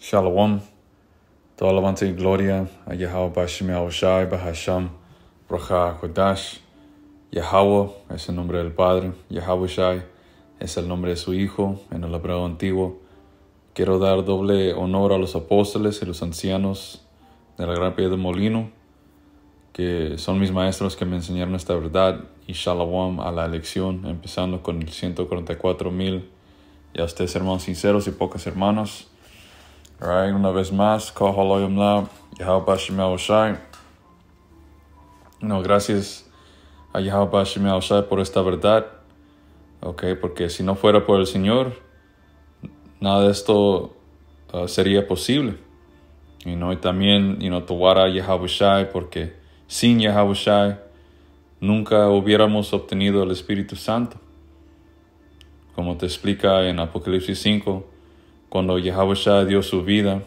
Shalom, toda alabanza y gloria a Yahweh Bashim Yahushai, Bahasham, Braja Kodash. Yahweh es el nombre del Padre, Yahushai es el nombre de su Hijo en el hebreo antiguo. Quiero dar doble honor a los apóstoles y los ancianos de la Gran Piedra de Molino, que son mis maestros que me enseñaron esta verdad, y Shalom a la elección, empezando con el 144,000, y a ustedes hermanos sinceros y pocas hermanas. Alright, una vez más, gracias a Yahweh Bashim Yahushai por esta verdad, porque si no fuera por el Señor, nada de esto sería posible. Y también, Tawara Yahushai, porque sin Yahushai nunca hubiéramos obtenido el Espíritu Santo. Como te explica en Apocalipsis 5, cuando Yahushua dio su vida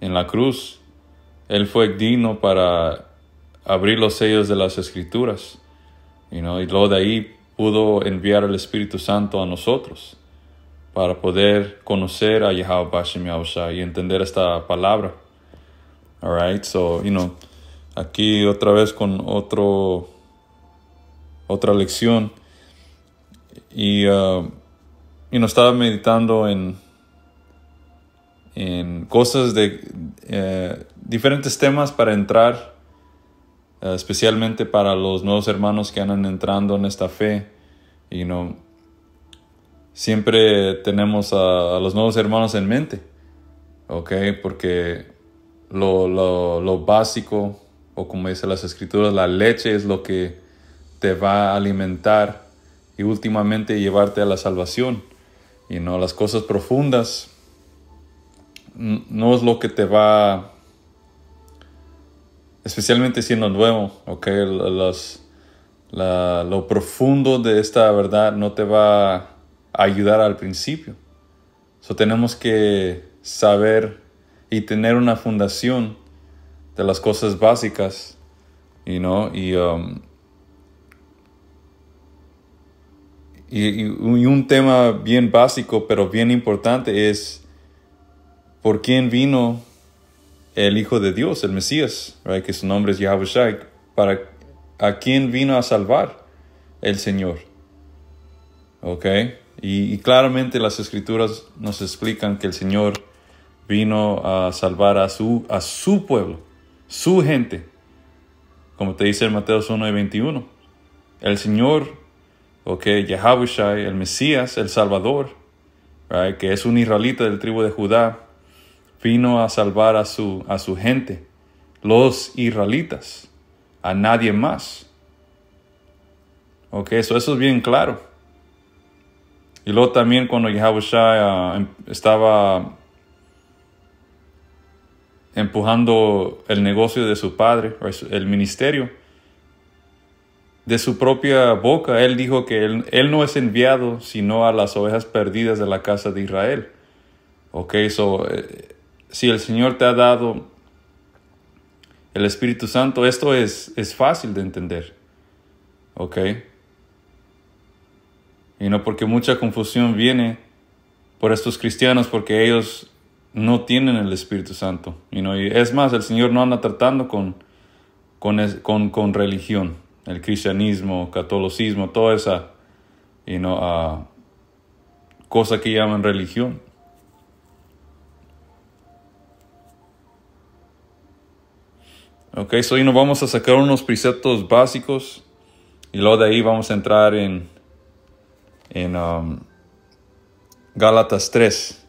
en la cruz, Él fue digno para abrir los sellos de las Escrituras. Y luego de ahí pudo enviar el Espíritu Santo a nosotros para poder conocer a Yahweh Bashim Yahushua y entender esta palabra. Alright, so, aquí otra vez con otra lección. Y estaba meditando en cosas de diferentes temas para entrar, especialmente para los nuevos hermanos que andan entrando en esta fe. Siempre tenemos a los nuevos hermanos en mente, porque lo básico, o como dice las Escrituras, la leche es lo que te va a alimentar y últimamente llevarte a la salvación. Las cosas profundas no es lo que te va, especialmente siendo nuevo, lo profundo de esta verdad no te va a ayudar al principio. Tenemos que saber y tener una fundación de las cosas básicas, y un tema bien básico pero bien importante es por quién vino el Hijo de Dios, el Mesías, que su nombre es Yahushai. ¿A quién vino a salvar el Señor? Y claramente las Escrituras nos explican que el Señor vino a salvar a su pueblo, su gente, como te dice en Mateo 1:21. El Señor, Yahushai, el Mesías, el Salvador, que es un israelita del tribu de Judá, vino a salvar a su gente, los israelitas, a nadie más. Eso es bien claro. Y luego también cuando Yahushua estaba empujando el negocio de su padre, el ministerio, de su propia boca, Él dijo que él no es enviado sino a las ovejas perdidas de la casa de Israel. Si el Señor te ha dado el Espíritu Santo, esto es fácil de entender. Y no porque mucha confusión viene por estos cristianos, porque ellos no tienen el Espíritu Santo. Y es más, el Señor no anda tratando con religión, el cristianismo, catolicismo, toda esa cosa que llaman religión. So nos vamos a sacar unos preceptos básicos y luego de ahí vamos a entrar en Gálatas 3,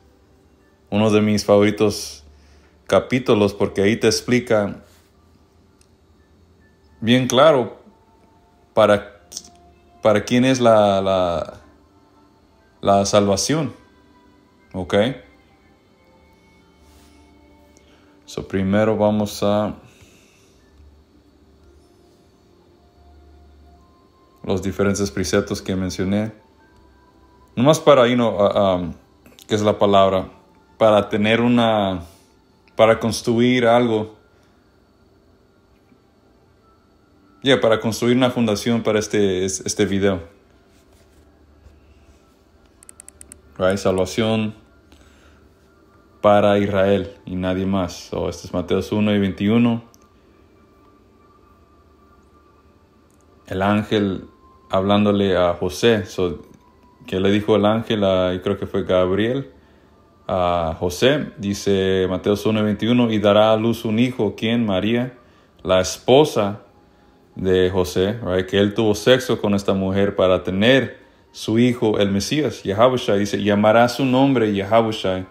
uno de mis favoritos capítulos, porque ahí te explica bien claro para quién es la salvación. So primero vamos a los diferentes preceptos que mencioné. Nomás para, ¿qué es la palabra? Para tener para construir algo. Para construir una fundación para este video. Salvación para Israel y nadie más. Este es Mateo 1:21. El ángel hablándole a José. ¿Qué le dijo el ángel? Yo creo que fue Gabriel. A José, dice Mateo 1:21, y dará a luz un hijo. ¿Quién? María, la esposa de José, right? Que él tuvo sexo con esta mujer para tener su hijo, el Mesías, Yahabushai. Dice, llamará su nombre Yahabushai,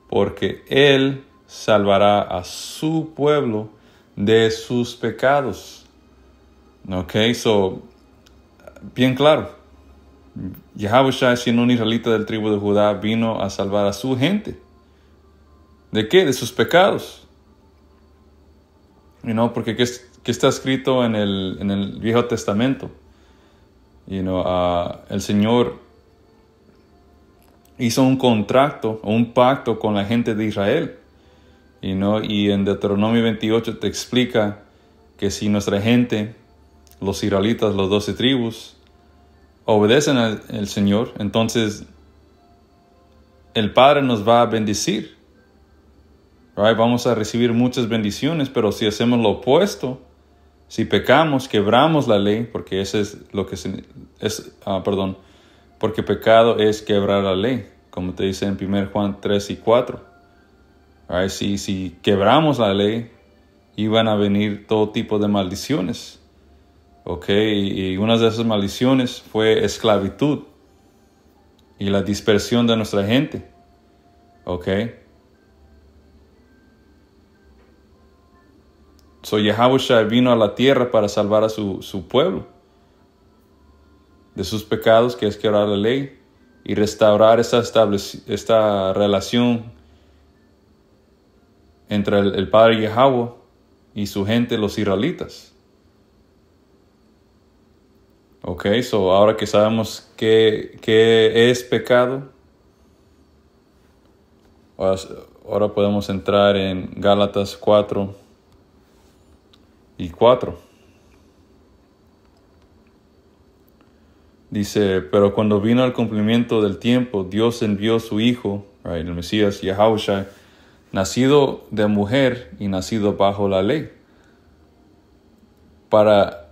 porque él salvará a su pueblo de sus pecados. Ok, bien claro. Yahabushai, siendo un israelita del tribu de Judá, vino a salvar a su gente. ¿De qué? De sus pecados. Porque ¿qué está escrito en el Viejo Testamento? El Señor hizo un contrato o un pacto con la gente de Israel. Y en Deuteronomio 28 te explica que si nuestra gente, los israelitas, los 12 tribus, obedecen al Señor, entonces el Padre nos va a bendecir. Right? Vamos a recibir muchas bendiciones, pero si hacemos lo opuesto, si pecamos, quebramos la ley, porque eso es lo que porque pecado es quebrar la ley, como te dice en 1 Juan 3:4. Right? Si quebramos la ley, iban a venir todo tipo de maldiciones. Y una de esas maldiciones fue esclavitud y la dispersión de nuestra gente. Yahabushai vino a la tierra para salvar a su pueblo de sus pecados, que es quebrar la ley, y restaurar esta relación entre el Padre Yahweh y su gente, los israelitas. Ahora que sabemos qué es pecado, ahora podemos entrar en Gálatas 4:4. Dice, pero cuando vino el cumplimiento del tiempo, Dios envió su Hijo, el Mesías, Yahabushai, nacido de mujer y nacido bajo la ley, para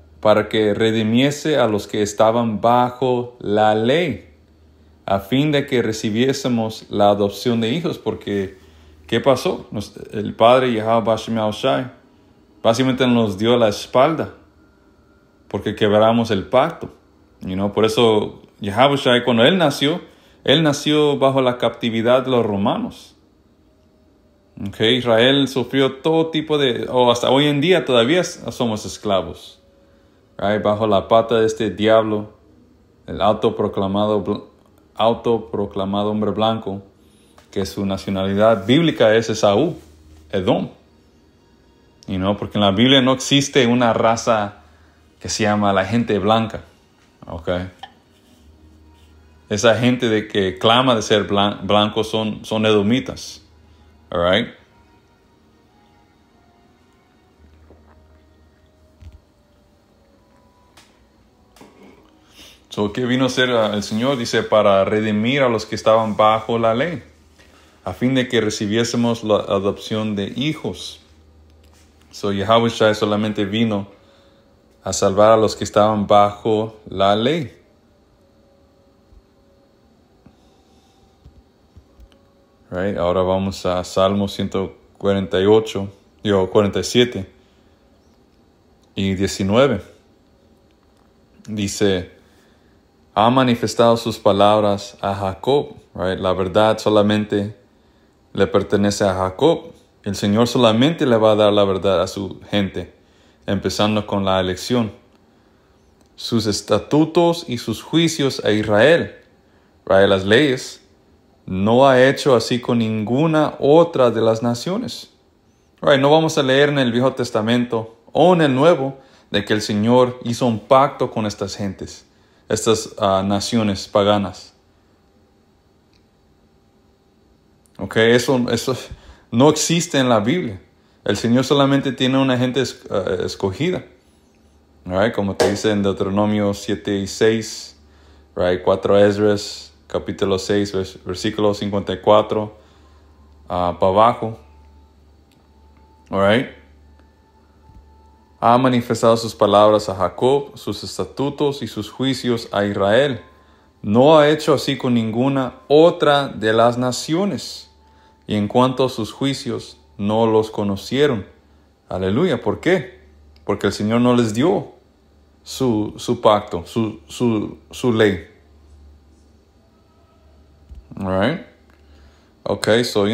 que redimiese a los que estaban bajo la ley, a fin de que recibiésemos la adopción de hijos. Porque, ¿qué pasó? El Padre Yahabushai básicamente nos dio la espalda, porque quebramos el pacto. Por eso Yahabushai, cuando él nació bajo la captividad de los romanos. Israel sufrió todo tipo hasta hoy en día todavía somos esclavos. Bajo la pata de este diablo, el autoproclamado hombre blanco, que su nacionalidad bíblica es Esaú, Edom. Porque en la Biblia no existe una raza que se llama la gente blanca. Esa gente de que clama de ser blancos son edomitas. All right? ¿Qué vino a hacer el Señor? Dice, para redimir a los que estaban bajo la ley, a fin de que recibiésemos la adopción de hijos. Yahabushai solamente vino a salvar a los que estaban bajo la ley. Right? Ahora vamos a Salmo 47 y 19. Dice, ha manifestado sus palabras a Jacob. Right? La verdad solamente le pertenece a Jacob. El Señor solamente le va a dar la verdad a su gente, empezando con la elección. Sus estatutos y sus juicios a Israel. Right? Las leyes. No ha hecho así con ninguna otra de las naciones. Right? No vamos a leer en el Viejo Testamento o en el Nuevo de que el Señor hizo un pacto con estas gentes, estas naciones paganas. Eso no existe en la Biblia. El Señor solamente tiene una gente escogida. Right? Como te dice en Deuteronomio 7:6, right? 4 Esdras, capítulo 6, versículo 54. para abajo. Alright. Ha manifestado sus palabras a Jacob, sus estatutos y sus juicios a Israel. No ha hecho así con ninguna otra de las naciones. Y en cuanto a sus juicios, no los conocieron. Aleluya. ¿Por qué? Porque el Señor no les dio su pacto, su ley. Alright. Okay, so,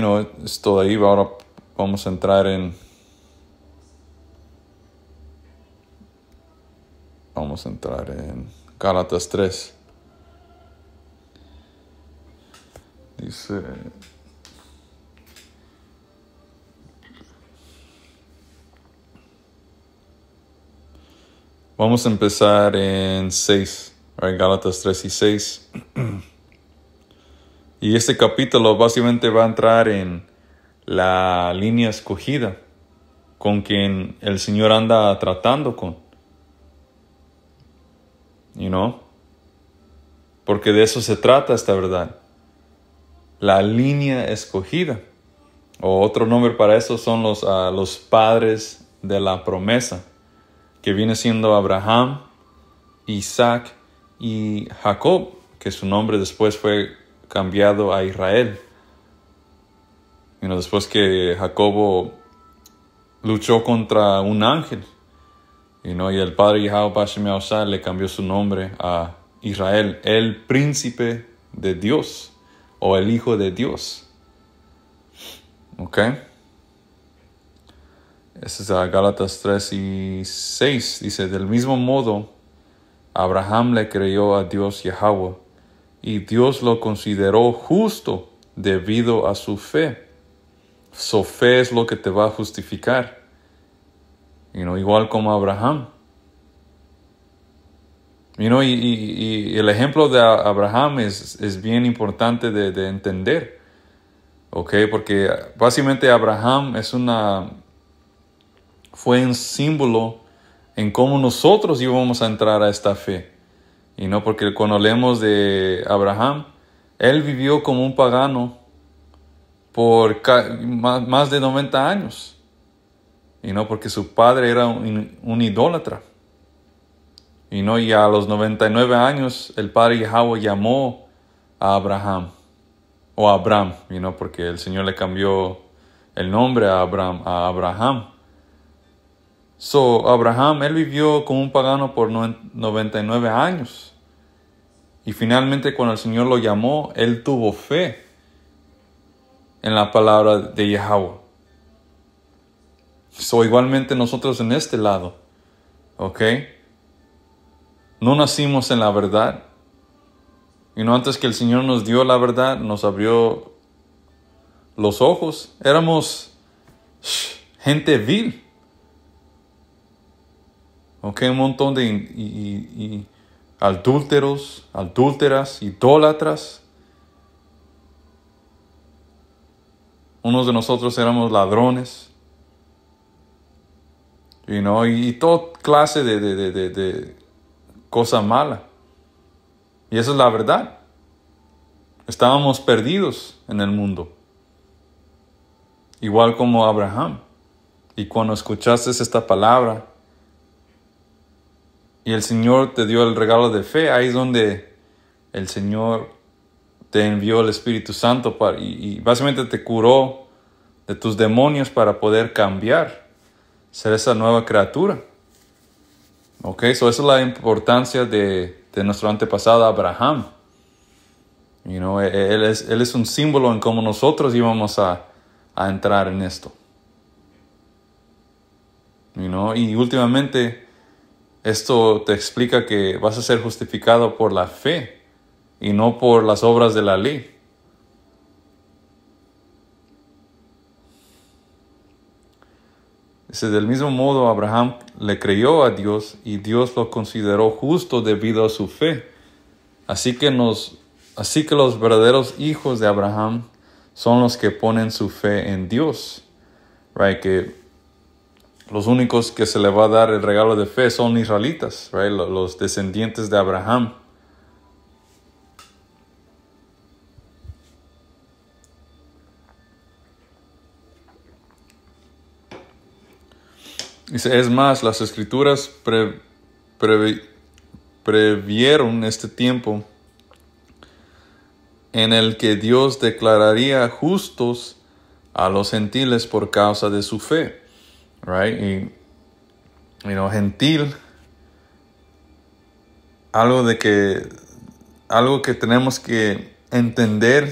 esto de ahí. Ahora vamos a entrar en... Gálatas 3. Dice... Vamos a empezar en 6. Right, Gálatas 3 y 6. Y este capítulo básicamente va a entrar en la línea escogida con quien el Señor anda tratando con. Porque de eso se trata esta verdad. La línea escogida. O otro nombre para eso son los padres de la promesa, que viene siendo Abraham, Isaac y Jacob, que su nombre después fue cambiado a Israel. Después que Jacobo luchó contra un ángel, y el padre Yahweh Hashem Yahushua le cambió su nombre a Israel, el príncipe de Dios, o el hijo de Dios. ¿Ok? Ese es Gálatas 3 y 6. Dice, del mismo modo, Abraham le creyó a Dios Yahweh, y Dios lo consideró justo debido a su fe. Su fe es lo que te va a justificar. Igual como Abraham. Y el ejemplo de Abraham es bien importante de entender. ¿Ok? Porque básicamente Abraham fue un símbolo en cómo nosotros íbamos a entrar a esta fe. Porque cuando leemos de Abraham, él vivió como un pagano por más de 90 años. Porque su padre era un idólatra. Y a los 99 años el padre Yahweh llamó a Abraham, o a Abram, porque el Señor le cambió el nombre a Abraham. So, Abraham, él vivió como un pagano por 99 años. Y finalmente cuando el Señor lo llamó, él tuvo fe en la palabra de Yahweh. So, igualmente nosotros en este lado, ¿ok? No nacimos en la verdad. Antes que el Señor nos dio la verdad, nos abrió los ojos. Éramos gente vil. ¿Ok? Un montón de adúlteros, adúlteras, idólatras. Unos de nosotros éramos ladrones. Y toda clase de cosa mala. Y esa es la verdad. Estábamos perdidos en el mundo. Igual como Abraham. Y cuando escuchaste esta palabra y el Señor te dio el regalo de fe, ahí es donde el Señor te envió el Espíritu Santo y básicamente te curó de tus demonios para poder cambiar, ser esa nueva criatura. Ok, so esa es la importancia de nuestro antepasado Abraham. Él es un símbolo en cómo nosotros íbamos a entrar en esto. Y últimamente esto te explica que vas a ser justificado por la fe y no por las obras de la ley. Dice, del mismo modo Abraham le creyó a Dios y Dios lo consideró justo debido a su fe. Así que los verdaderos hijos de Abraham son los que ponen su fe en Dios. Right? Que los únicos que se le va a dar el regalo de fe son israelitas, right? Los descendientes de Abraham. Dice, es más, las escrituras previeron este tiempo en el que Dios declararía justos a los gentiles por causa de su fe. Right? Y, gentil, algo que tenemos que entender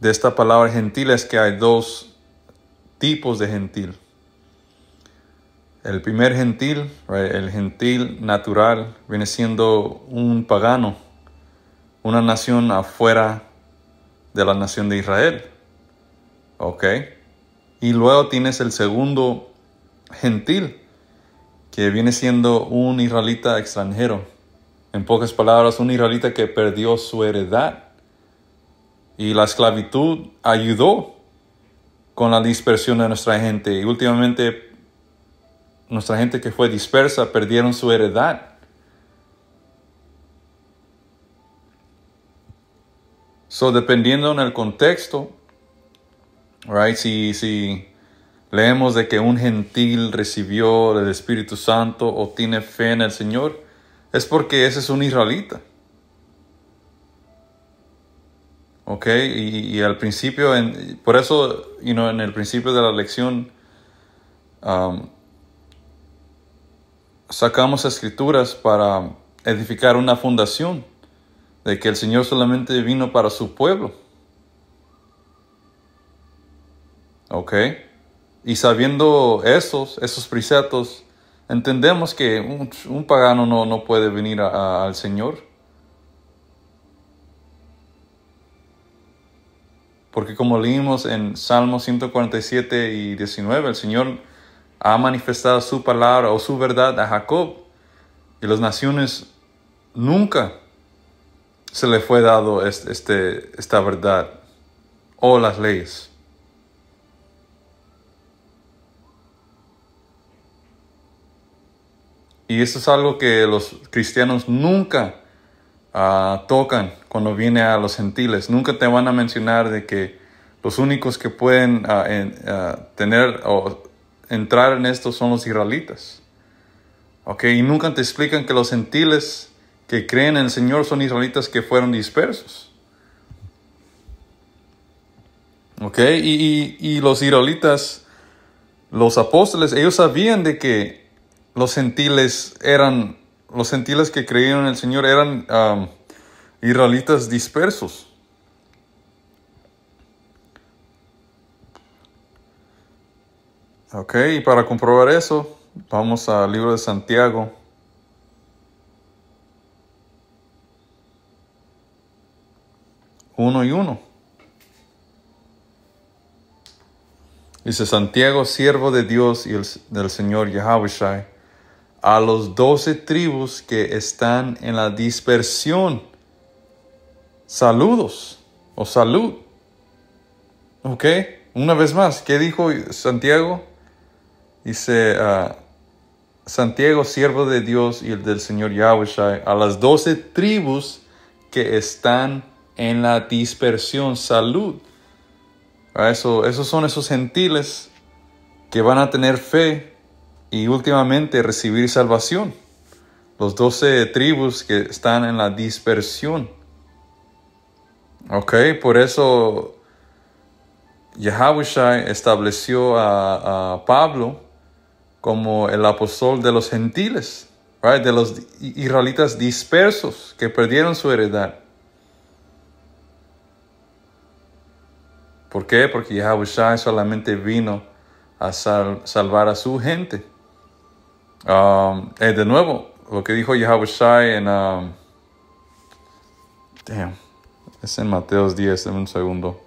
de esta palabra gentil es que hay dos tipos de gentil. El primer gentil, right, el gentil natural, viene siendo un pagano, una nación afuera de la nación de Israel. ¿Ok? Y luego tienes el segundo gentil, que viene siendo un israelita extranjero. En pocas palabras, un israelita que perdió su heredad. Y la esclavitud ayudó con la dispersión de nuestra gente. Y últimamente, nuestra gente que fue dispersa perdieron su heredad. So, dependiendo en el contexto, right, si leemos de que un gentil recibió el Espíritu Santo o tiene fe en el Señor, es porque ese es un israelita. ¿Ok? Y al principio, por eso, en el principio de la lección, sacamos escrituras para edificar una fundación de que el Señor solamente vino para su pueblo. ¿Ok? Y sabiendo esos preceptos, entendemos que un pagano no puede venir al Señor. Porque como leímos en Salmos 147 y 19, el Señor ha manifestado su palabra o su verdad a Jacob. Y las naciones nunca se le fue dado esta verdad o las leyes. Y eso es algo que los cristianos nunca tocan cuando viene a los gentiles. Nunca te van a mencionar de que los únicos que pueden tener o entrar en esto son los israelitas. Okay, y nunca te explican que los gentiles que creen en el Señor son israelitas que fueron dispersos. Okay, y los israelitas, los apóstoles, ellos sabían de que los gentiles que creían en el Señor eran israelitas dispersos. Ok, y para comprobar eso, vamos al libro de Santiago. Uno y uno. Dice, Santiago, siervo de Dios y del Señor Yahushua, a los 12 tribus que están en la dispersión, saludos o salud. Ok, una vez más, ¿qué dijo Santiago? Dice, Santiago, siervo de Dios y el del Señor Yahushua, a las 12 tribus que están en la dispersión, salud. Esos son esos gentiles que van a tener fe y últimamente recibir salvación. Los 12 tribus que están en la dispersión. Ok, por eso Yahushua estableció a Pablo como el apóstol de los gentiles, right? De los israelitas dispersos que perdieron su heredad. ¿Por qué? Porque Yahushua solamente vino a salvar a su gente. De nuevo, lo que dijo Yahushua es en Mateo 10, en un segundo.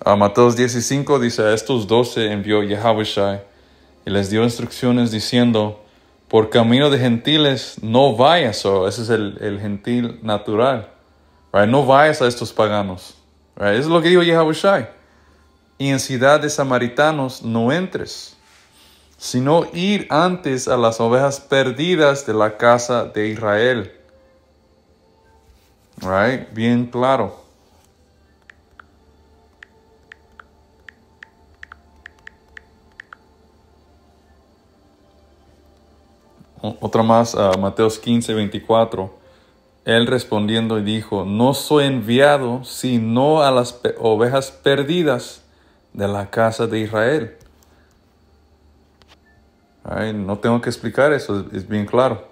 Mateo 10:5 dice, a estos 12 envió Yahushua y les dio instrucciones diciendo, por camino de gentiles no vayas. Ese es el gentil natural. Right? No vayas a estos paganos. Right? Eso es lo que dijo Yahushua. Y en ciudad de samaritanos no entres, sino ir antes a las ovejas perdidas de la casa de Israel. Right? Bien claro. Otra más, Mateos 15, 24. Él respondiendo y dijo, no soy enviado sino a las ovejas perdidas de la casa de Israel. Right? No tengo que explicar eso, es bien claro.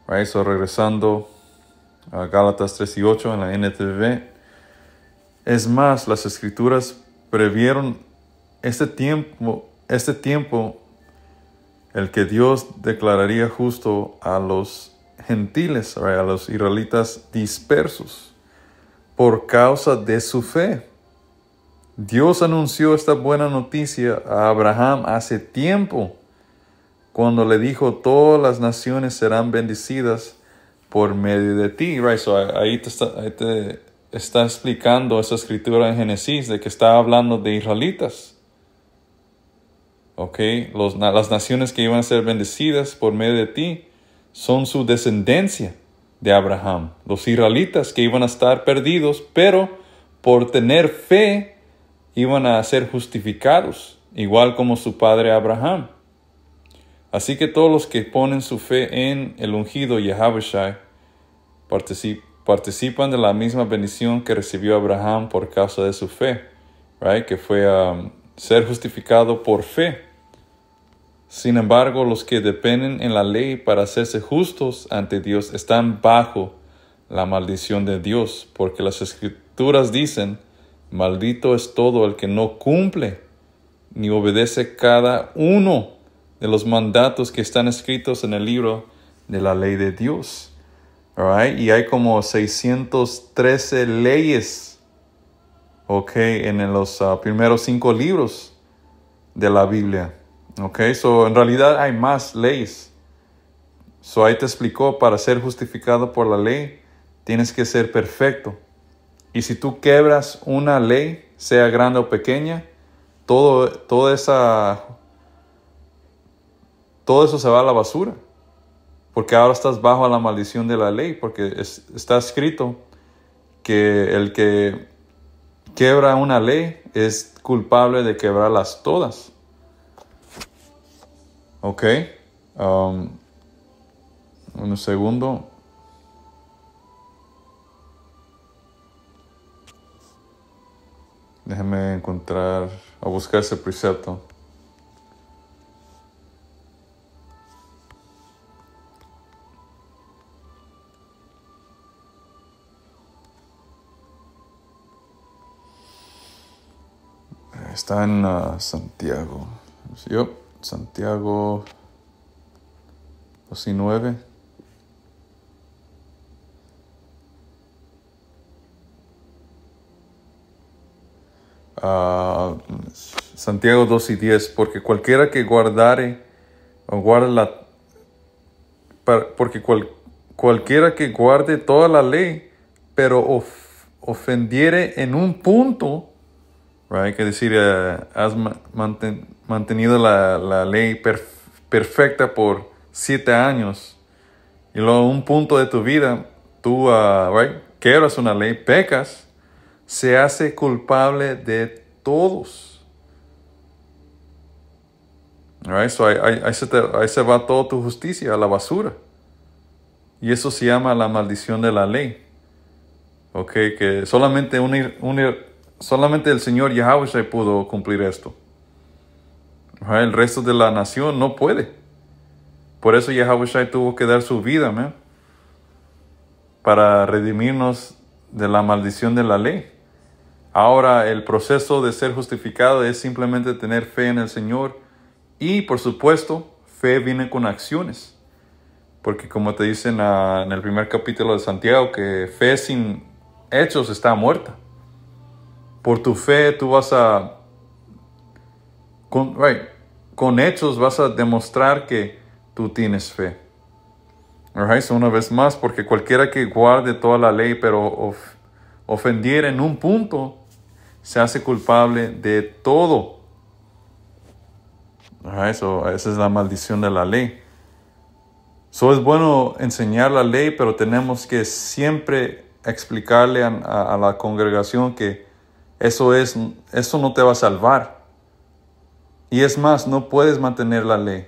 Right? So, regresando a Gálatas 3 y 8 en la NTV. Es más, las escrituras previeron este tiempo, el que Dios declararía justo a los gentiles, right? A los israelitas dispersos, por causa de su fe. Dios anunció esta buena noticia a Abraham hace tiempo, cuando le dijo, todas las naciones serán bendecidas por medio de ti. Right? So, ahí te está explicando esa escritura en Génesis, de que está hablando de israelitas. Okay, las naciones que iban a ser bendecidas por medio de ti son su descendencia de Abraham. Los israelitas que iban a estar perdidos, pero por tener fe iban a ser justificados, igual como su padre Abraham. Así que todos los que ponen su fe en el ungido Yahushua participan de la misma bendición que recibió Abraham por causa de su fe, right? Que fue ser justificado por fe. Sin embargo, los que dependen en la ley para hacerse justos ante Dios están bajo la maldición de Dios, porque las escrituras dicen, maldito es todo el que no cumple ni obedece cada uno de los mandatos que están escritos en el libro de la ley de Dios. Alright? Y hay como 613 leyes, en los primeros 5 libros de la Biblia. So en realidad hay más leyes. So ahí te explicó, para ser justificado por la ley, tienes que ser perfecto. Y si tú quebras una ley, sea grande o pequeña, todo eso se va a la basura. Porque ahora estás bajo la maldición de la ley, porque está escrito que el que quiebra una ley es culpable de quebrarlas todas. Un segundo. Déjame encontrar o buscar ese precepto. Está en Santiago. Santiago 2:9. Santiago 2:10. Porque cualquiera que guardare o cualquiera que guarde toda la ley, pero ofendiere en un punto, right? Que decir, has mantenido la ley perfecta por 7 años, y luego un punto de tu vida tú quebras una ley, pecas, se hace culpable de todos. Right? So ahí se va toda tu justicia a la basura. Y eso se llama la maldición de la ley. Que solamente el Señor Yahushua pudo cumplir esto. Right? El resto de la nación no puede. Por eso Yahushua tuvo que dar su vida, para redimirnos de la maldición de la ley. Ahora el proceso de ser justificado es simplemente tener fe en el Señor. Y por supuesto, fe viene con acciones. Porque como te dicen en el primer capítulo de Santiago, que fe sin hechos está muerta. Por tu fe tú vas con hechos vas a demostrar que tú tienes fe. Alright, so una vez más, porque cualquiera que guarde toda la ley, pero ofendiera en un punto, se hace culpable de todo. Alright, so esa es la maldición de la ley. So es bueno enseñar la ley, pero tenemos que siempre explicarle a la congregación que eso no te va a salvar. Y es más, no puedes mantener la ley.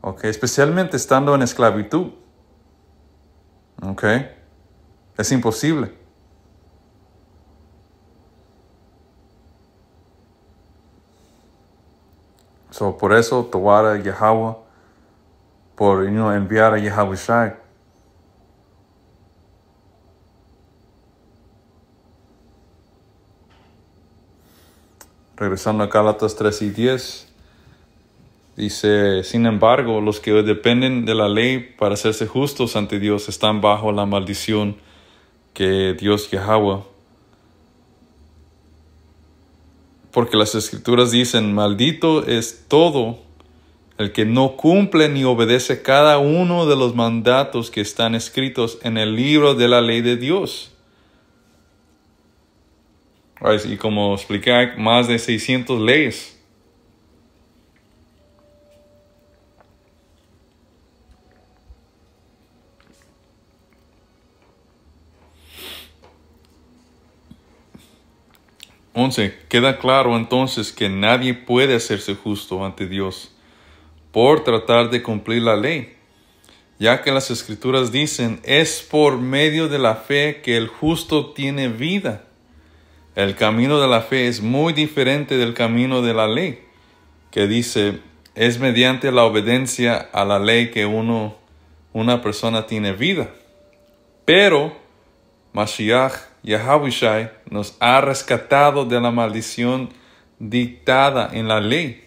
Okay, especialmente estando en esclavitud. Okay, es imposible. So, por eso, Tawara Yahweh, por enviar a Yahushua. Regresando a Gálatas 3:10. Dice, sin embargo, los que dependen de la ley para hacerse justos ante Dios están bajo la maldición que Dios Yahweh. Porque las Escrituras dicen, maldito es todo el que no cumple ni obedece cada uno de los mandatos que están escritos en el libro de la ley de Dios. Y como expliqué, hay más de 600 leyes. Queda claro entonces que nadie puede hacerse justo ante Dios por tratar de cumplir la ley, ya que las Escrituras dicen, es por medio de la fe que el justo tiene vida. El camino de la fe es muy diferente del camino de la ley, que dice, es mediante la obediencia a la ley que una persona tiene vida. Pero Mashiach Yahushua nos ha rescatado de la maldición dictada en la ley.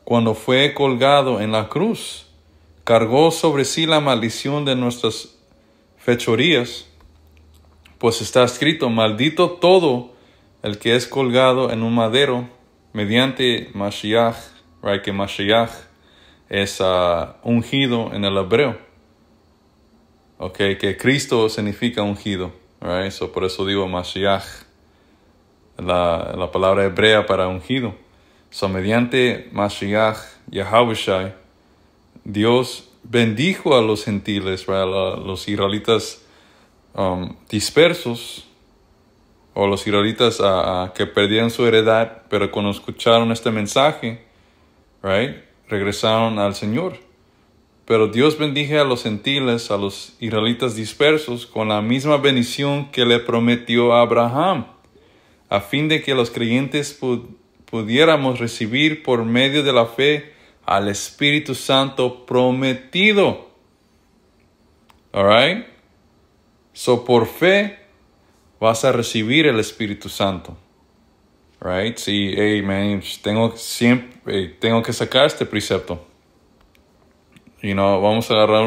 Cuando fue colgado en la cruz, cargó sobre sí la maldición de nuestras fechorías, pues está escrito, maldito todo el que es colgado en un madero mediante Mashiach, que Mashiach es ungido en el hebreo. Que Cristo significa ungido. So por eso digo Mashiach, la palabra hebrea para ungido. So mediante Mashiach Yahushua, Dios bendijo a los gentiles, a los israelitas dispersos, o los israelitas que perdieron su heredad, pero cuando escucharon este mensaje, regresaron al Señor. Pero Dios bendijo a los gentiles, a los israelitas dispersos, con la misma bendición que le prometió a Abraham, a fin de que los creyentes pudiéramos recibir por medio de la fe al Espíritu Santo prometido. Alright? So por fe vas a recibir el Espíritu Santo. Right? Sí, tengo que sacar este precepto. Vamos a agarrar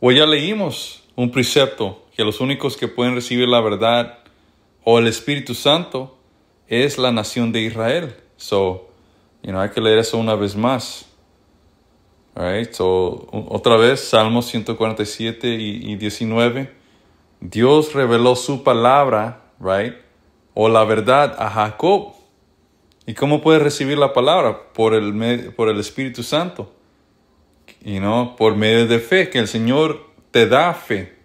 ya leímos un precepto que los únicos que pueden recibir la verdad o el Espíritu Santo es la nación de Israel. So, hay que leer eso una vez más. Right? So, otra vez, Salmos 147 y 19. Dios reveló su palabra, o la verdad a Jacob. ¿Y cómo puedes recibir la palabra? Por el Espíritu Santo. Por medio de fe, que el Señor te da fe.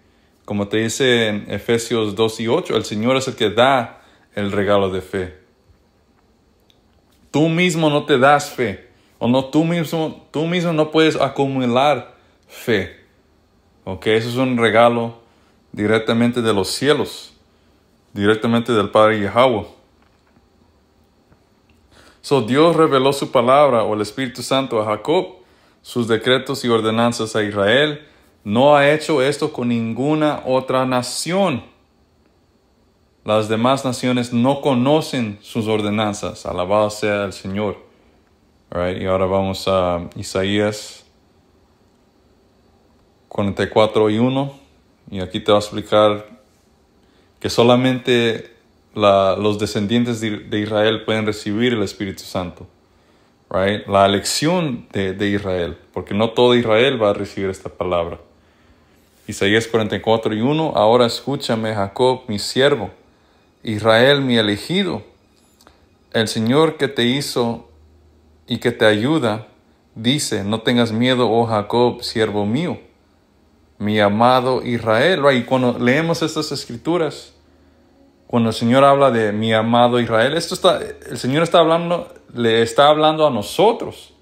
Como te dice en Efesios 2:8, el Señor es el que da el regalo de fe. Tú mismo no te das fe. Tú mismo no puedes acumular fe. Eso es un regalo directamente de los cielos. Directamente del Padre Yahweh. So Dios reveló su palabra o el Espíritu Santo a Jacob, sus decretos y ordenanzas a Israel. No ha hecho esto con ninguna otra nación. Las demás naciones no conocen sus ordenanzas. Alabado sea el Señor. Y ahora vamos a Isaías 44:1. Y aquí te va a explicar que solamente los descendientes de Israel pueden recibir el Espíritu Santo. right? La elección de Israel, porque no todo Israel va a recibir esta palabra. Isaías 44:1, ahora escúchame, Jacob, mi siervo, Israel, mi elegido, el Señor que te hizo y que te ayuda, dice, no tengas miedo, oh Jacob, siervo mío, mi amado Israel. Right? Y cuando leemos estas escrituras, cuando el Señor habla de mi amado Israel, el Señor le está hablando a nosotros.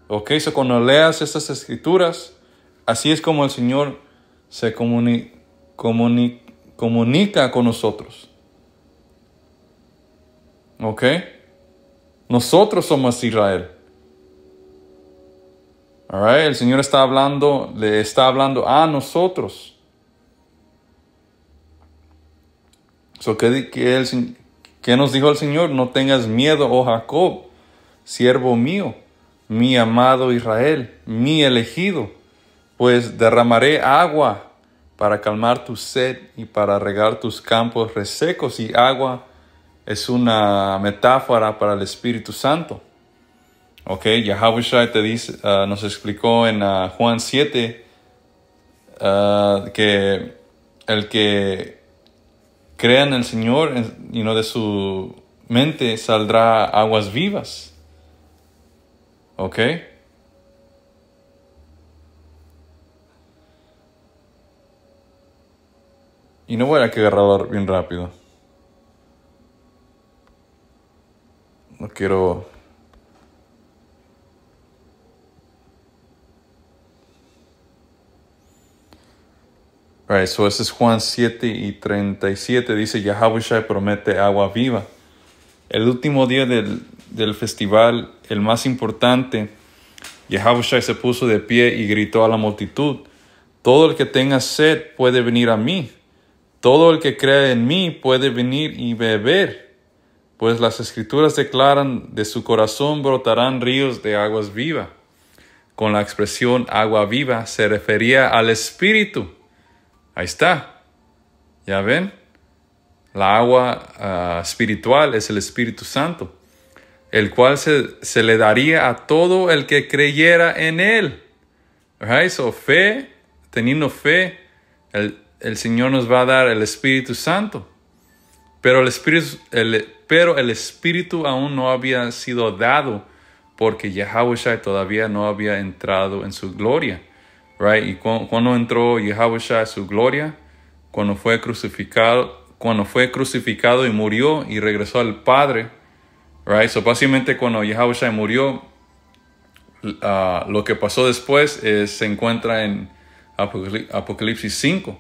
Ok, so cuando leas estas escrituras, así es como el Señor se comunica con nosotros. ¿Ok? Nosotros somos Israel. Alright, el Señor le está hablando a nosotros. So, ¿qué nos dijo el Señor? No tengas miedo, oh Jacob, siervo mío, mi amado Israel, mi elegido, pues derramaré agua para calmar tu sed y para regar tus campos resecos. Y agua es una metáfora para el Espíritu Santo. Ok, Yahushua nos explicó en Juan 7 que el que crea en el Señor, de su mente saldrá aguas vivas. Ok. Y no voy a agarrarlo bien rápido. No quiero... Right, so ese es Juan 7:37. Dice, Yahushua promete agua viva. El último día del festival, el más importante, Yahushua se puso de pie y gritó a la multitud, todo el que tenga sed puede venir a mí. Todo el que cree en mí puede venir y beber, pues las Escrituras declaran, de su corazón brotarán ríos de aguas vivas. Con la expresión agua viva se refería al Espíritu. Ahí está. ¿Ya ven? La agua espiritual es el Espíritu Santo, el cual se le daría a todo el que creyera en Él. Right? So, teniendo fe, el Señor nos va a dar el Espíritu Santo. Pero el Espíritu aún no había sido dado porque Yahushua todavía no había entrado en su gloria. Right? Y cuando entró Yahushua a su gloria, cuando fue crucificado y murió y regresó al Padre. Right? So básicamente cuando Yahushua murió, lo que pasó después se encuentra en Apocalipsis 5.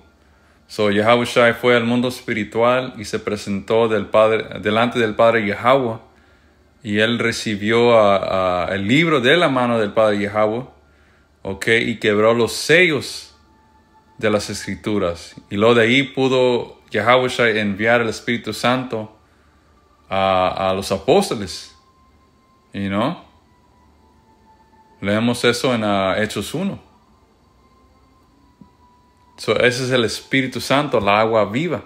So Yahushua fue al mundo espiritual y se presentó delante del Padre Yahweh, y él recibió el libro de la mano del Padre Yahweh, okay, y quebró los sellos de las Escrituras. Y luego de ahí pudo Yahushua enviar el Espíritu Santo a los apóstoles. Leemos eso en Hechos 1. So, ese es el Espíritu Santo, la agua viva.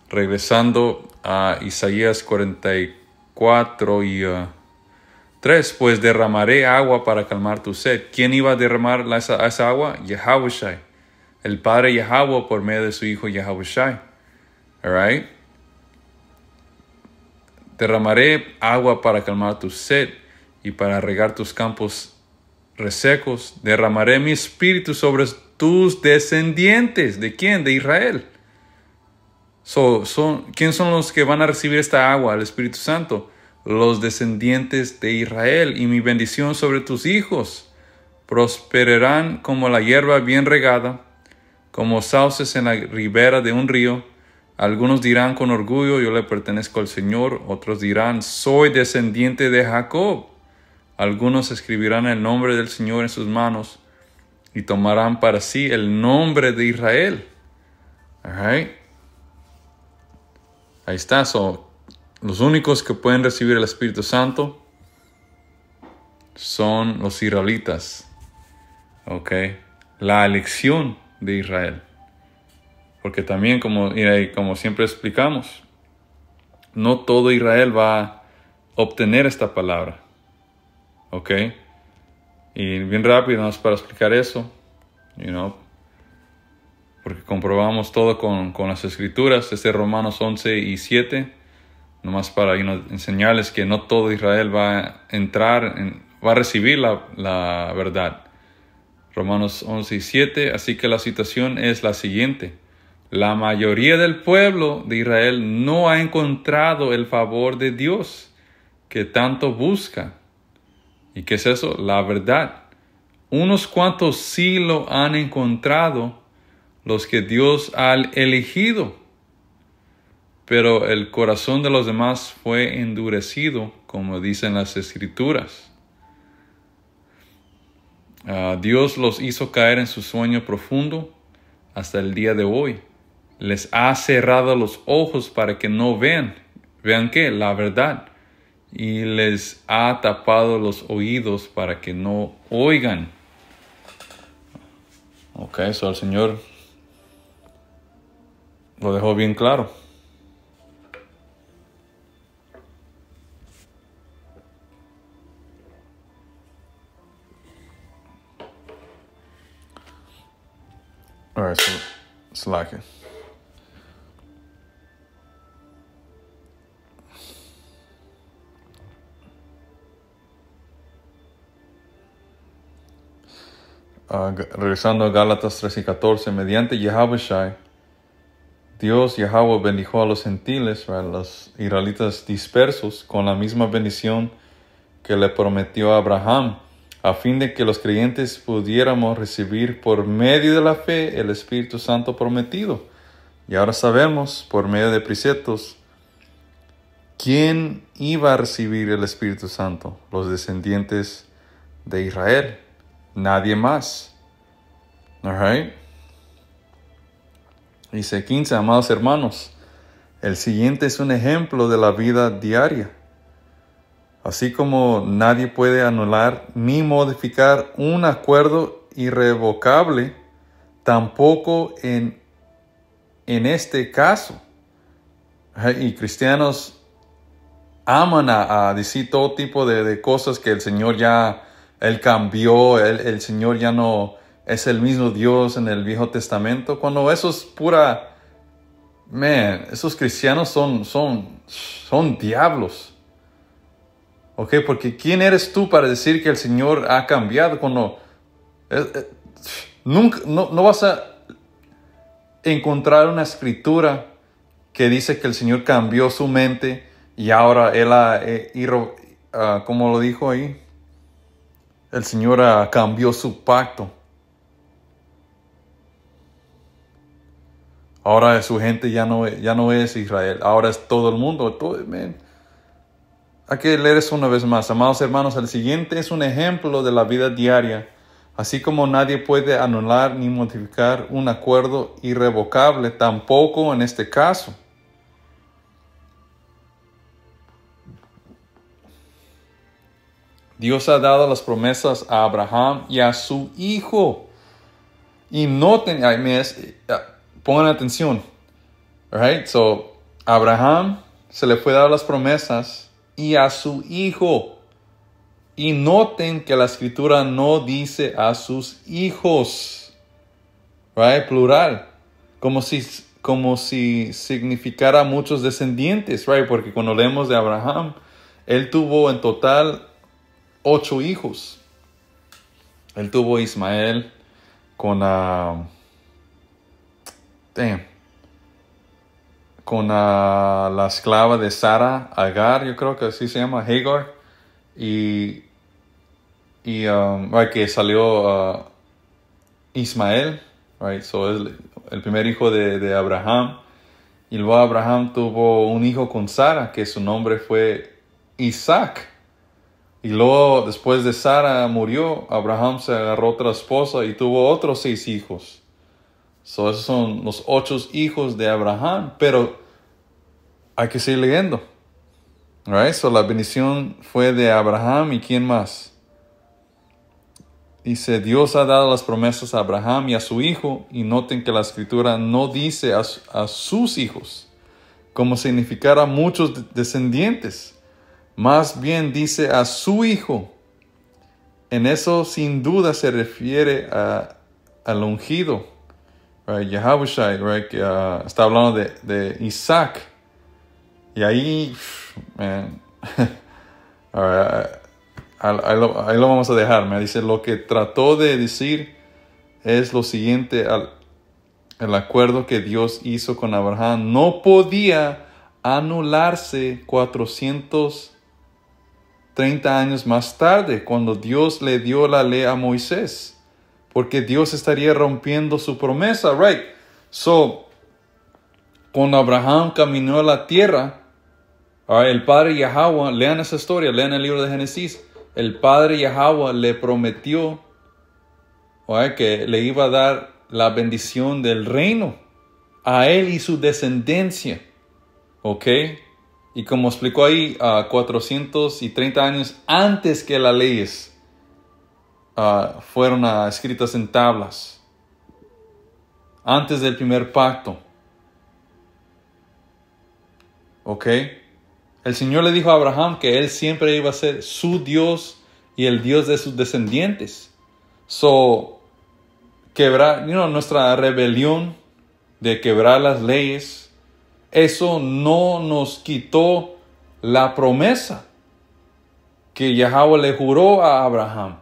Regresando a Isaías 44:3, pues derramaré agua para calmar tu sed. ¿Quién iba a derramar esa agua? Yahushua, el Padre Yahweh por medio de su Hijo Yahushua. All right? Derramaré agua para calmar tu sed y para regar tus campos resecos. Derramaré mi espíritu sobre tus descendientes. ¿De quién? De Israel. ¿Quién son los que van a recibir esta agua, el Espíritu Santo? Los descendientes de Israel. Y mi bendición sobre tus hijos. Prosperarán como la hierba bien regada, como sauces en la ribera de un río. Algunos dirán con orgullo, yo le pertenezco al Señor. Otros dirán, soy descendiente de Jacob. Algunos escribirán el nombre del Señor en sus manos y tomarán para sí el nombre de Israel. All right. Ahí está. Los únicos que pueden recibir el Espíritu Santo son los israelitas. Ok. La elección de Israel. Porque también, como siempre explicamos, no todo Israel va a obtener esta palabra. ¿ok? Y bien rápido, más para explicar eso, porque comprobamos todo con las Escrituras, Romanos 11 y 7, nomás para enseñarles que no todo Israel va a va a recibir la verdad. Romanos 11 y 7, así que la situación es la siguiente. La mayoría del pueblo de Israel no ha encontrado el favor de Dios que tanto busca. ¿Y qué es eso? La verdad. Unos cuantos sí lo han encontrado, los que Dios ha elegido. Pero el corazón de los demás fue endurecido, como dicen las Escrituras. Dios los hizo caer en su sueño profundo hasta el día de hoy. Les ha cerrado los ojos para que no vean. ¿Vean qué? La verdad. Y les ha tapado los oídos para que no oigan. Ok, eso el Señor lo dejó bien claro. Alright, so slack it. Regresando a Gálatas 13 y 14, mediante Yahushua, Dios Yahweh bendijo a los gentiles, a los israelitas dispersos, con la misma bendición que le prometió a Abraham, a fin de que los creyentes pudiéramos recibir por medio de la fe el Espíritu Santo prometido. Y ahora sabemos, por medio de preceptos, quién iba a recibir el Espíritu Santo: los descendientes de Israel. Nadie más. Alright. Dice 15, amados hermanos, el siguiente es un ejemplo de la vida diaria. Así como nadie puede anular ni modificar un acuerdo irrevocable, tampoco en este caso. Y cristianos aman a decir todo tipo de cosas que el Señor Él cambió, el Señor ya no es el mismo Dios en el Viejo Testamento. Cuando eso es pura... esos cristianos son diablos. ¿Ok? Porque ¿quién eres tú para decir que el Señor ha cambiado? Cuando nunca, no vas a encontrar una escritura que dice que el Señor cambió su mente y ahora como lo dijo ahí, el Señor cambió su pacto. Ahora su gente ya no es Israel, ahora es todo el mundo. Hay que leer eso una vez más. Amados hermanos, el siguiente es un ejemplo de la vida diaria. Así como nadie puede anular ni modificar un acuerdo irrevocable, tampoco en este caso. Dios ha dado las promesas a Abraham y a su hijo. Y noten, pongan atención. Alright, so Abraham se le fue dar las promesas y a su hijo. Y noten que la escritura no dice a sus hijos. Right, plural. Como si significara muchos descendientes. Right, porque cuando leemos de Abraham, él tuvo en total 8 hijos. Él tuvo Ismael con la esclava de Sara, Agar, yo creo que así se llama, Hagar, y que salió Ismael, right? So es el primer hijo de Abraham, y luego Abraham tuvo un hijo con Sara, que su nombre fue Isaac. Y luego, después de Sara murió, Abraham se agarró otra esposa y tuvo otros 6 hijos. So, esos son los 8 hijos de Abraham. Pero hay que seguir leyendo. Right? So, la bendición fue de Abraham y ¿quién más? Dice, Dios ha dado las promesas a Abraham y a su hijo. Y noten que la escritura no dice a sus hijos, como significara muchos descendientes. Más bien dice a su hijo. en eso sin duda se refiere al ungido, right? Yahushua, right? Que está hablando de Isaac. Y ahí, man, ahí lo vamos a dejar. Me dice, lo que trató de decir es lo siguiente: el acuerdo que Dios hizo con Abraham no podía anularse 430 años más tarde, cuando Dios le dio la ley a Moisés, porque Dios estaría rompiendo su promesa, right? So, cuando Abraham caminó a la tierra, el padre Yahweh, lean esa historia, lean el libro de Génesis, el padre Yahweh le prometió que le iba a dar la bendición del reino a él y su descendencia. ¿Ok? Y como explicó ahí, 430 años antes que las leyes fueron escritas en tablas. Antes del primer pacto. ¿Ok? El Señor le dijo a Abraham que Él siempre iba a ser su Dios y el Dios de sus descendientes. So, quebrar, nuestra rebelión de quebrar las leyes, eso no nos quitó la promesa que Yahweh le juró a Abraham.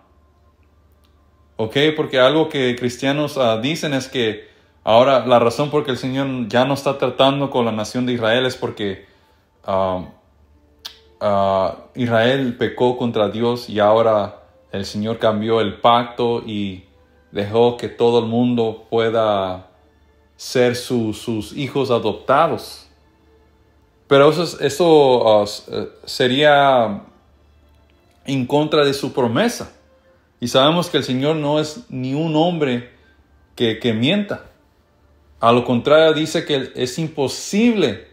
¿Ok? Porque algo que cristianos dicen es que ahora la razón por que el Señor ya no está tratando con la nación de Israel es porque Israel pecó contra Dios y ahora el Señor cambió el pacto y dejó que todo el mundo pueda ser sus hijos adoptados. Pero eso sería en contra de su promesa. Y sabemos que el Señor no es ni un hombre que mienta. A lo contrario, dice que es imposible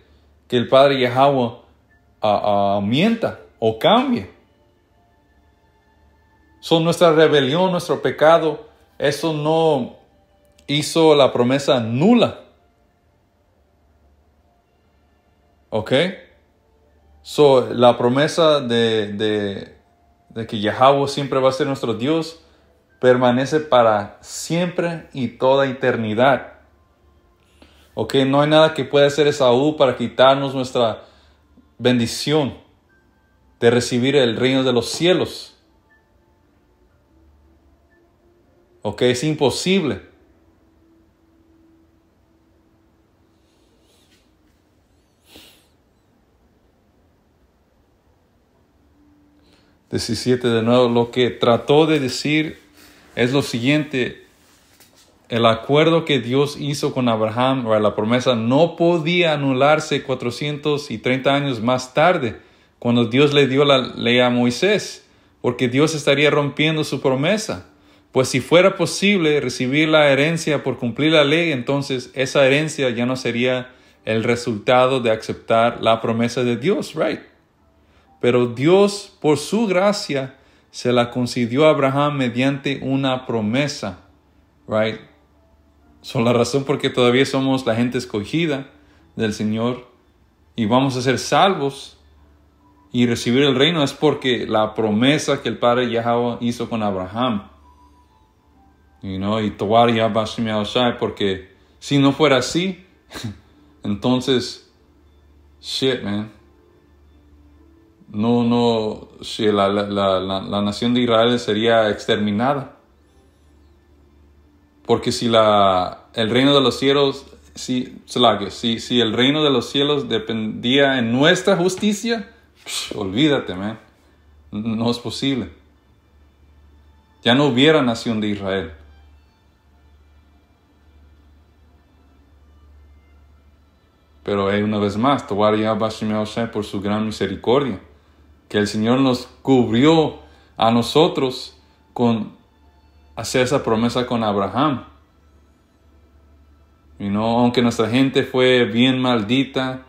que el Padre Yahweh mienta o cambie. Son nuestra rebelión, nuestro pecado. Eso no hizo la promesa nula. ¿Ok? So, la promesa de que Yahweh siempre va a ser nuestro Dios permanece para siempre y toda eternidad. ¿Ok? No hay nada que pueda hacer Esaú para quitarnos nuestra bendición de recibir el reino de los cielos. ¿Ok? Es imposible. (17) De nuevo, lo que trató de decir es lo siguiente: el acuerdo que Dios hizo con Abraham, o la promesa, no podía anularse 430 años más tarde, cuando Dios le dio la ley a Moisés, porque Dios estaría rompiendo su promesa. Pues si fuera posible recibir la herencia por cumplir la ley, entonces esa herencia ya no sería el resultado de aceptar la promesa de Dios, right? Pero Dios, por su gracia, se la concedió a Abraham mediante una promesa, right? Son la razón por que todavía somos la gente escogida del Señor y vamos a ser salvos y recibir el reino es porque la promesa que el Padre Yahweh hizo con Abraham. Y Towar Yahweh Hashem Yahushai, porque si no fuera así, entonces, shit, man. La nación de Israel sería exterminada. Porque si el reino de los cielos, si el reino de los cielos dependía en nuestra justicia, olvídate, man. No es posible. Ya no hubiera nación de Israel. Pero una vez más, por su gran misericordia, que el Señor nos cubrió a nosotros con hacer esa promesa con Abraham. Aunque nuestra gente fue bien maldita,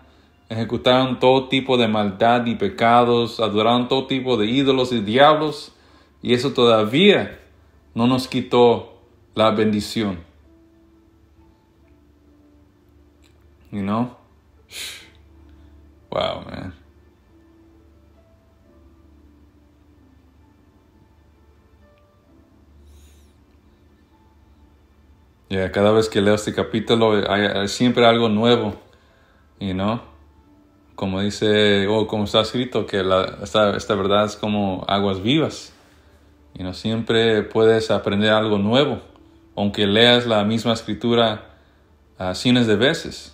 ejecutaron todo tipo de maldad y pecados, adoraron todo tipo de ídolos y diablos, y eso todavía no nos quitó la bendición. Wow, man. Cada vez que leo este capítulo hay siempre algo nuevo, como dice, como está escrito, que esta verdad es como aguas vivas. Siempre puedes aprender algo nuevo, aunque leas la misma escritura cientos de veces.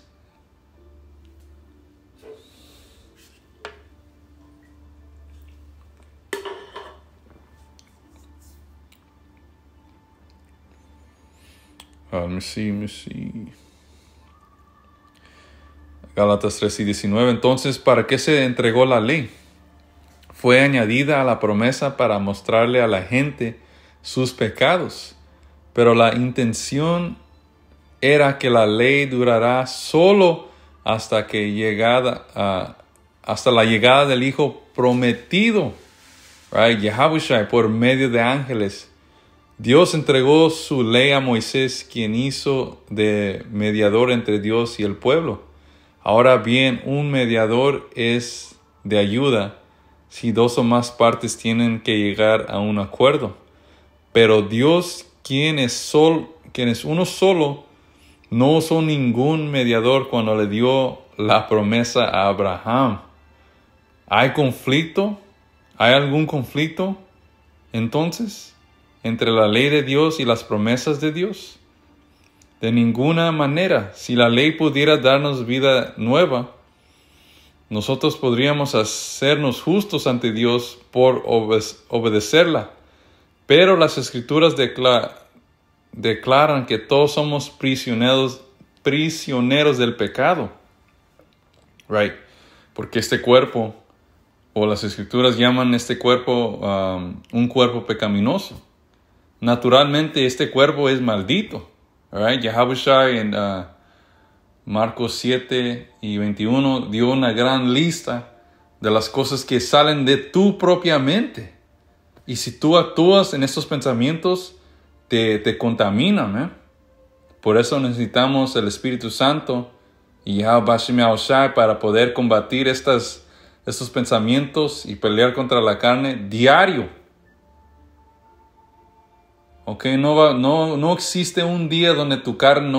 Let me see. Gálatas 3:19. Entonces, ¿para qué se entregó la ley? Fue añadida a la promesa para mostrarle a la gente sus pecados. Pero la intención era que la ley durará solo hasta la llegada del Hijo prometido, right? Yahushua, por medio de ángeles. Dios entregó su ley a Moisés, quien hizo de mediador entre Dios y el pueblo. Ahora bien, un mediador es de ayuda si dos o más partes tienen que llegar a un acuerdo. Pero Dios, quien es uno solo, no usó ningún mediador cuando le dio la promesa a Abraham. ¿Hay conflicto? ¿Hay algún conflicto entonces entre la ley de Dios y las promesas de Dios? De ninguna manera. Si la ley pudiera darnos vida nueva, nosotros podríamos hacernos justos ante Dios por obedecerla. Pero las Escrituras declaran que todos somos prisioneros del pecado. Right? Porque este cuerpo, o las Escrituras llaman este cuerpo un cuerpo pecaminoso. Naturalmente este cuerpo es maldito. Right? Yahushua en Marcos 7:21 dio una gran lista de las cosas que salen de tu propia mente. Y si tú actúas en estos pensamientos, te contaminan. Por eso necesitamos el Espíritu Santo y Yahushua para poder combatir estos pensamientos y pelear contra la carne diario. No existe un día donde tu carne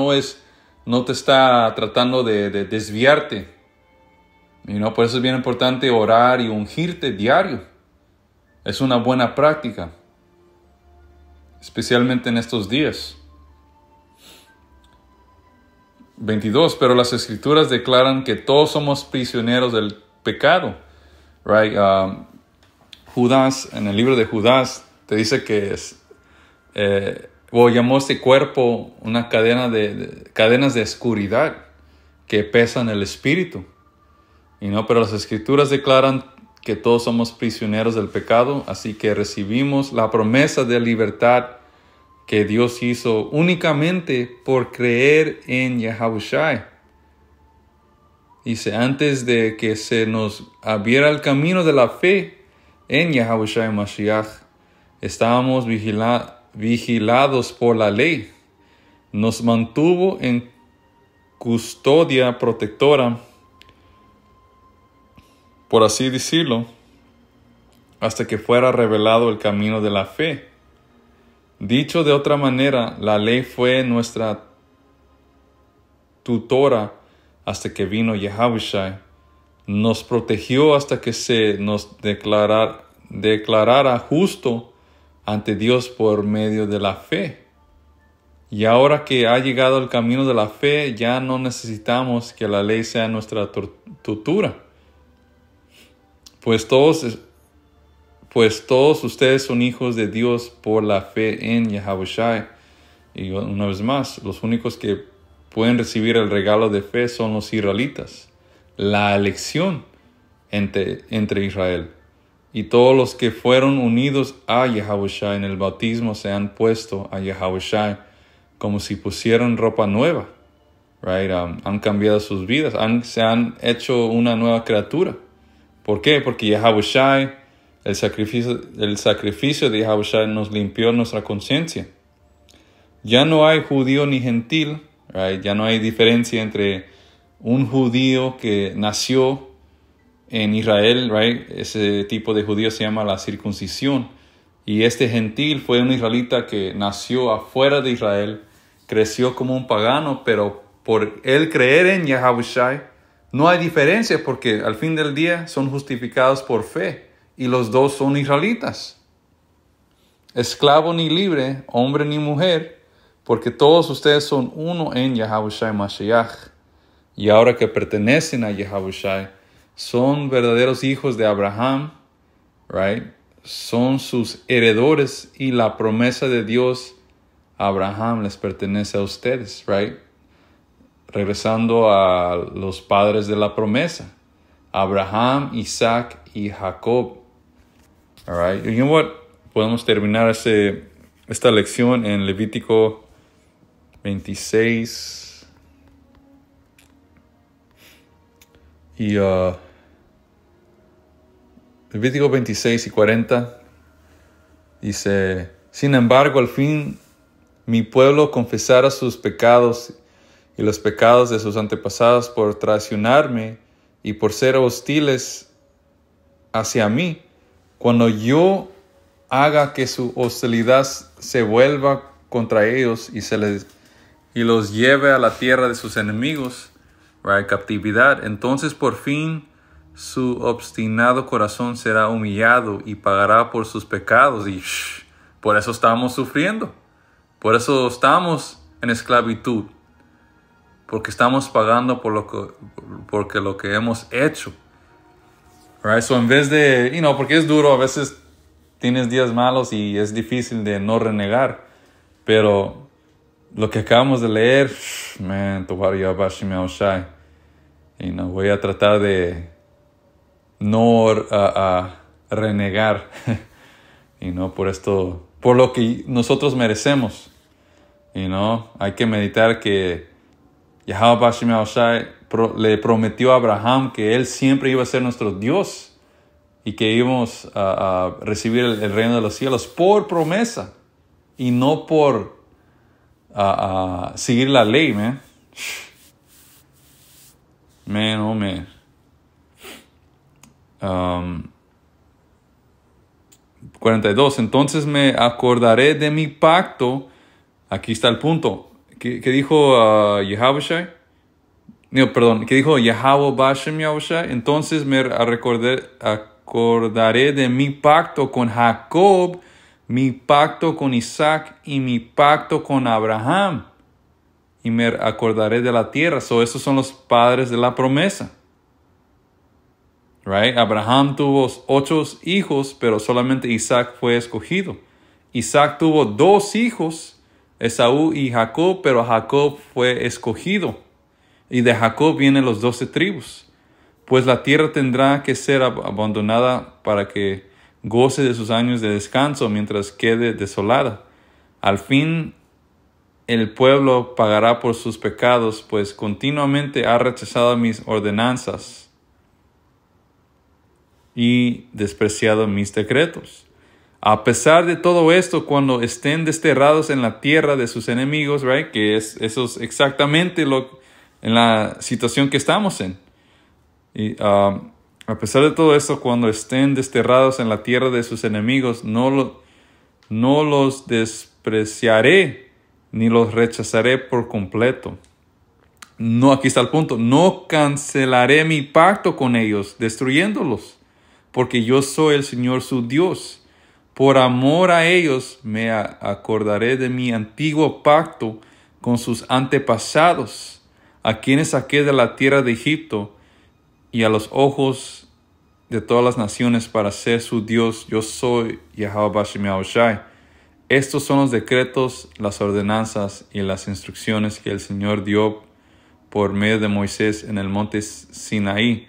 no te está tratando de desviarte. Por eso es bien importante orar y ungirte diario. Es una buena práctica, especialmente en estos días. 22. Pero las Escrituras declaran que todos somos prisioneros del pecado. Right? Judas, en el libro de Judas, te dice que llamó este cuerpo una cadenas de oscuridad que pesan el espíritu. Pero las Escrituras declaran que todos somos prisioneros del pecado, así que recibimos la promesa de libertad que Dios hizo únicamente por creer en Yahushua. Dice, antes de que se nos abriera el camino de la fe en Yahushua Mashiach, estábamos vigilados por la ley. Nos mantuvo en custodia protectora, por así decirlo, hasta que fuera revelado el camino de la fe. Dicho de otra manera, la ley fue nuestra tutora hasta que vino Yahushua. Nos protegió hasta que se nos declarara justo ante Dios por medio de la fe. Y ahora que ha llegado el camino de la fe, ya no necesitamos que la ley sea nuestra tutora. Pues todos ustedes son hijos de Dios por la fe en Yahushua. Y una vez más, los únicos que pueden recibir el regalo de fe son los israelitas. La elección entre Israel. Y todos los que fueron unidos a Yahushua en el bautismo se han puesto a Yahushua como si pusieran ropa nueva. Right? Han cambiado sus vidas. Se han hecho una nueva criatura. ¿Por qué? Porque Yahushua, el sacrificio de Yahushua nos limpió nuestra conciencia. Ya no hay judío ni gentil. Right? Ya no hay diferencia entre un judío que nació en Israel, right? Ese tipo de judío se llama la circuncisión. Y este gentil fue un israelita que nació afuera de Israel creció como un pagano, pero por él creer en Yahushua, no hay diferencia porque al fin del día son justificados por fe y los dos son israelitas. Esclavo ni libre, hombre ni mujer, porque todos ustedes son uno en Yahushua Mashiach. Y ahora que pertenecen a Yahushua, son verdaderos hijos de Abraham, right? Son sus heredores y la promesa de Dios a Abraham les pertenece a ustedes, right? Regresando a los padres de la promesa, Abraham, Isaac y Jacob. All right? You know what? Podemos terminar esta lección en Levítico 26 y Levítico 26 y 40 dice: sin embargo, al fin mi pueblo confesara sus pecados y los pecados de sus antepasados por traicionarme y por ser hostiles hacia mí. Cuando yo haga que su hostilidad se vuelva contra ellos y los lleve a la tierra de sus enemigos, right, captividad, entonces por fin su obstinado corazón será humillado y pagará por sus pecados. Y por eso estamos sufriendo. Por eso estamos en esclavitud. Porque estamos pagando porque lo que hemos hecho. Right? So en vez de, porque es duro, a veces tienes días malos y es difícil de no renegar. Pero lo que acabamos de leer, voy a tratar de no renegar. Por lo que nosotros merecemos. Hay que meditar que Yahweh le prometió a Abraham que él siempre iba a ser nuestro Dios y que íbamos a recibir el reino de los cielos por promesa y no por seguir la ley, man. Man, oh man. 42. Entonces me acordaré de mi pacto. Aquí está el punto. ¿Qué dijo Yahushua? No, perdón. ¿Qué dijo Yahweh Bashem Yahushua? Entonces me acordaré de mi pacto con Jacob, mi pacto con Isaac y mi pacto con Abraham. Y me acordaré de la tierra. Esos son los padres de la promesa. Right? Abraham tuvo 8 hijos, pero solamente Isaac fue escogido. Isaac tuvo 2 hijos, Esaú y Jacob, pero Jacob fue escogido. Y de Jacob vienen los 12 tribus. Pues la tierra tendrá que ser abandonada para que goce de sus años de descanso mientras quede desolada. Al fin el pueblo pagará por sus pecados, pues continuamente ha rechazado mis ordenanzas y despreciado mis decretos. A pesar de todo esto, cuando estén desterrados en la tierra de sus enemigos, right, que eso es exactamente en la situación que estamos en. Y a pesar de todo esto, cuando estén desterrados en la tierra de sus enemigos, no los despreciaré ni los rechazaré por completo. No, aquí está el punto. No cancelaré mi pacto con ellos, destruyéndolos, porque yo soy el Señor su Dios. Por amor a ellos me acordaré de mi antiguo pacto con sus antepasados, a quienes saqué de la tierra de Egipto, y a los ojos de todas las naciones para ser su Dios. Yo soy Yahweh Bashem Yahushai. Estos son los decretos, las ordenanzas y las instrucciones que el Señor dio por medio de Moisés en el monte Sinaí,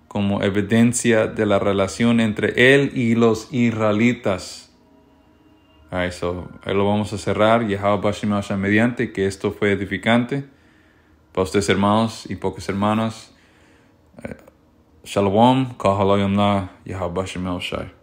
como evidencia de la relación entre él y los israelitas. Ahí lo vamos a cerrar. Yahweh Bashem Yahushai mediante, que esto fue edificante para ustedes, hermanos y pocas hermanas. Shalom, Kahalayamna, Yahweh Bashem Yahushai.